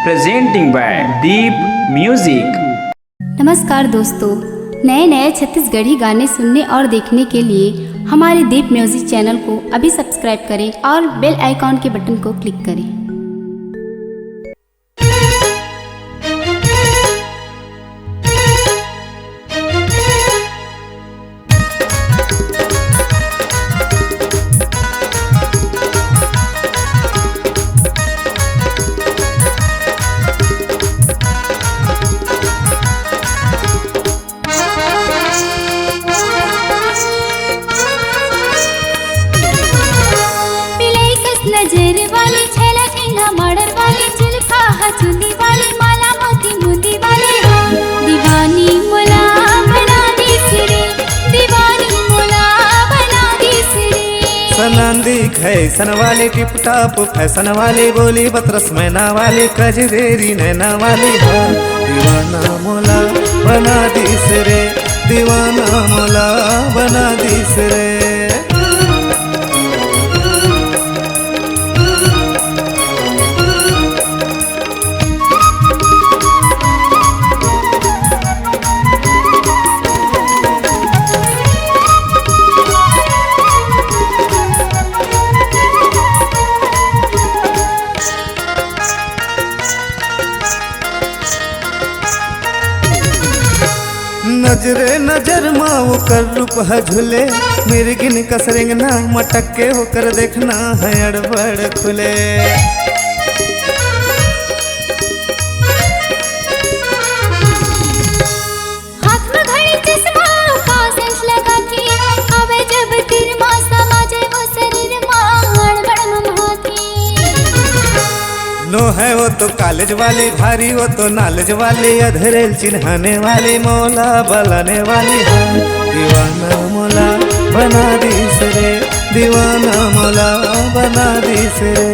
presenting by Deep Music। नमस्कार दोस्तों, नए नए छत्तीसगढ़ी गाने सुनने और देखने के लिए हमारे दीप म्यूजिक चैनल को अभी सब्सक्राइब करें और बेल आइकॉन के बटन को क्लिक करें। नजर वाली छेला ठेंगा मर्डर वाली जुल्फा हचुंदी वाली माला मोती मुंदी वाली दीवानी मोला बना दी सिरे, दीवानी मोला बना दी सिरे। सनंदी खैसन वाले टिप टाप फैशन वाले बोली बतरस मैना वाले कजरेरी नैना वाली दीवाना मोला बना दी सिरे, दीवाना मोला बना दी सिरे। नजरे नजर माँ कर रूप है झूले, मिर्गिन कसरेंगना मटक के होकर देखना है अड़बड़ खुले। हाथ में घड़ी चश्मा का सेंस लगा के आवे जब तीर माँ समाजे वो शरीर माँ अड़बड़ ममहाती। नो है वो तो कॉलेज वाली, भारी वो तो नॉलेज वाली, अधरेल चिन्हाने वाली, मौला बलाने वाली दीवाना मोला बना दी सिरे, दीवाना मोला बना दी सिरे।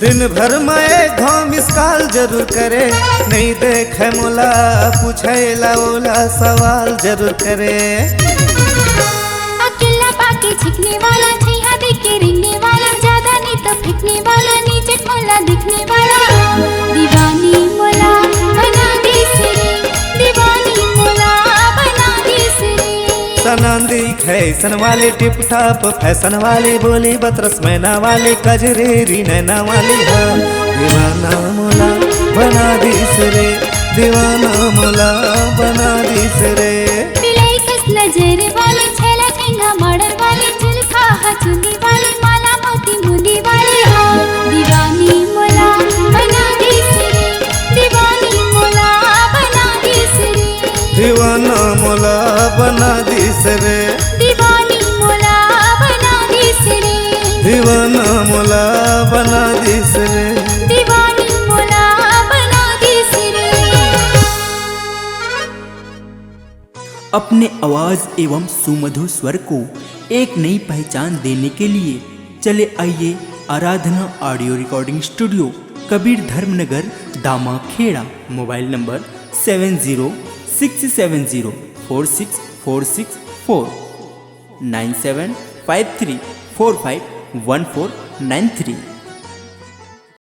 दिन भर में घाव मिसकाल जरूर करे, नहीं देखे मोला पूछेला ओला सवाल जरूर करे। अकेला पाके छिकने वाला छैहा देख के रिंगने वाला, ज्यादा नहीं तो फेंकने वाला, नीचे मोला दिखने वाला दीवानी मोला बना दी सिरे, दीवानी मोला बना दी सिरे। सनंदी खैसन वाले टिप टाप फैशन वाले बोली बतरस मैना वाले कजरेरी नैना वाली दीवाना मोला बना दी सिरे, दीवाना मोला बना दी सिरे। पिलाई कस नजर वाली छेला ठेंगा मर्डर वाली जुल्फा हचुंदी वाली माला मोती मुंदी वाली दीवानी मोला बना दी सिरे, दीवानी मोला बना दी सिरे। दीवाना मोला बना दी सिरे, दीवानी मोला बना दी सिरे, दीवाना मोला बना दी सिरे, दीवानी मोला बना दी सिरे। अपने आवाज एवं सुमधुर स्वर को एक नई पहचान देने के लिए चले आइए Aradhana audio recording studio, Kabir Dharmnagar, Dama Kheda. Mobile number 7067046464 9753451493।